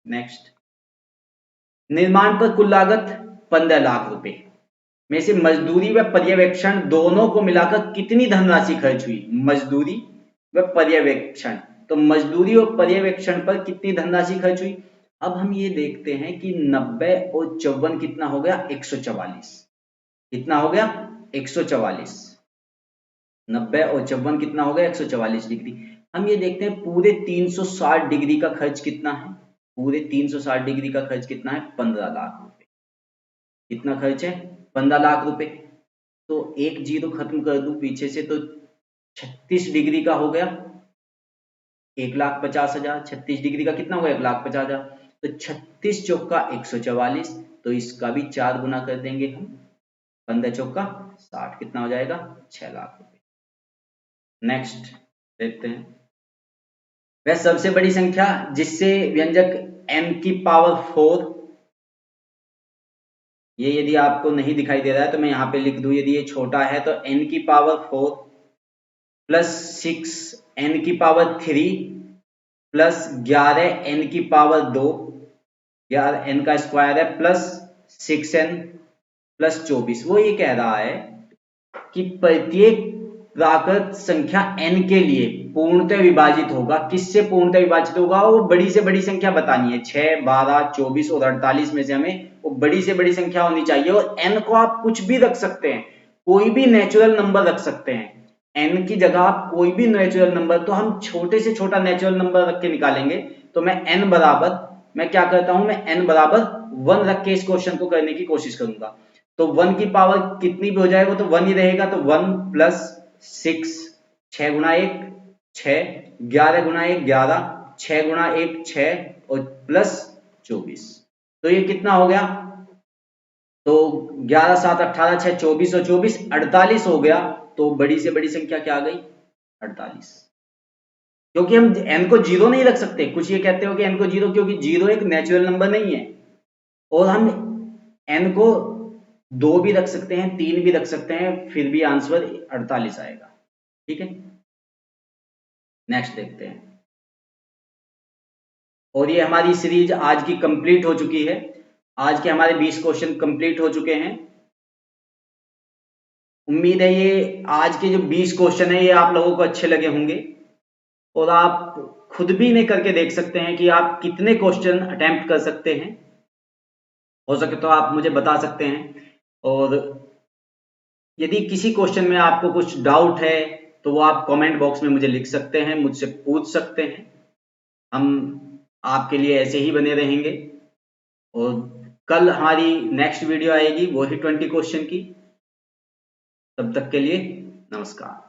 नेक्स्ट, निर्माण पर कुल लागत 15 लाख रुपए में से मजदूरी व पर्यवेक्षण दोनों को मिलाकर कितनी धनराशि खर्च हुई। मजदूरी व पर्यवेक्षण, तो मजदूरी और पर्यवेक्षण पर कितनी धनराशि खर्च हुई। अब हम ये देखते हैं कि 90 और 54 कितना हो गया 144, कितना हो गया 144, 90 और 54 कितना हो गया 144 डिग्री। हम ये देखते हैं पूरे 360 डिग्री का खर्च कितना है, पूरे 360 डिग्री का खर्च कितना है 15 लाख रुपए। कितना खर्च है 15 लाख रुपए। तो एक जीरो खत्म कर दूं पीछे से, तो 36 डिग्री का हो गया 1,50,000, 36 डिग्री का कितना हो गया 1,50,000, तो 36 चौका 144, तो इसका भी 4 गुना कर देंगे हम, 15 चौका 60, कितना हो जाएगा 6 लाख रुपए। नेक्स्ट देखते हैं, वह सबसे बड़ी संख्या जिससे व्यंजक n की पावर 4, ये यदि आपको नहीं दिखाई दे रहा है तो मैं यहाँ पे लिख दूं, यदि ये छोटा है तो n की पावर 4 प्लस 6 n की पावर 3 प्लस 11 n की पावर 2, 11 n का स्क्वायर है, प्लस 6n प्लस 24। वो ये कह रहा है कि प्रत्येक प्राकृत संख्या n के लिए पूर्णतः विभाजित होगा। किससे पूर्णतः विभाजित होगा, वो बड़ी से बड़ी संख्या बतानी है, 6, 12, 24 और 48 में से हमें वो बड़ी से बड़ी संख्या होनी चाहिए। और n को आप कुछ भी रख सकते हैं, कोई भी नेचुरल नंबर रख सकते हैं, n की जगह आप कोई भी नेचुरल नंबर, तो हम छोटे से छोटा नेचुरल नंबर रख के निकालेंगे। तो मैं n बराबर, मैं क्या करता हूं, मैं n बराबर 1 रख के इस क्वेश्चन को करने की कोशिश करूंगा। तो 1 की पावर कितनी भी हो जाए वो तो 1 ही रहेगा, तो 1 प्लस 6, 6 गुना 1 6, 11 गुना 1 11, 6 गुना 1 6 और प्लस 24, तो ये कितना हो गया, तो 11 7 18 6 24 और 24 48 हो गया। तो बड़ी से बड़ी संख्या क्या आ गई 48, क्योंकि हम n को जीरो नहीं रख सकते। कुछ ये कहते हो कि n को जीरो, क्योंकि जीरो एक नेचुरल नंबर नहीं है, और हम n को 2 भी रख सकते हैं, 3 भी रख सकते हैं, फिर भी आंसर 48 आएगा। ठीक है, नेक्स्ट देखते हैं, और ये हमारी सीरीज आज की कंप्लीट हो चुकी है। आज के हमारे 20 क्वेश्चन कंप्लीट हो चुके हैं। उम्मीद है ये आज के जो 20 क्वेश्चन है ये आप लोगों को अच्छे लगे होंगे, और आप खुद भी नहीं करके देख सकते हैं कि आप कितने क्वेश्चन अटेम्प्ट कर सकते हैं। हो सके तो आप मुझे बता सकते हैं, और यदि किसी क्वेश्चन में आपको कुछ डाउट है तो वो आप कमेंट बॉक्स में मुझे लिख सकते हैं, मुझसे पूछ सकते हैं। हम आपके लिए ऐसे ही बने रहेंगे, और कल हमारी नेक्स्ट वीडियो आएगी वो ही 20 क्वेश्चन की। तब तक के लिए नमस्कार।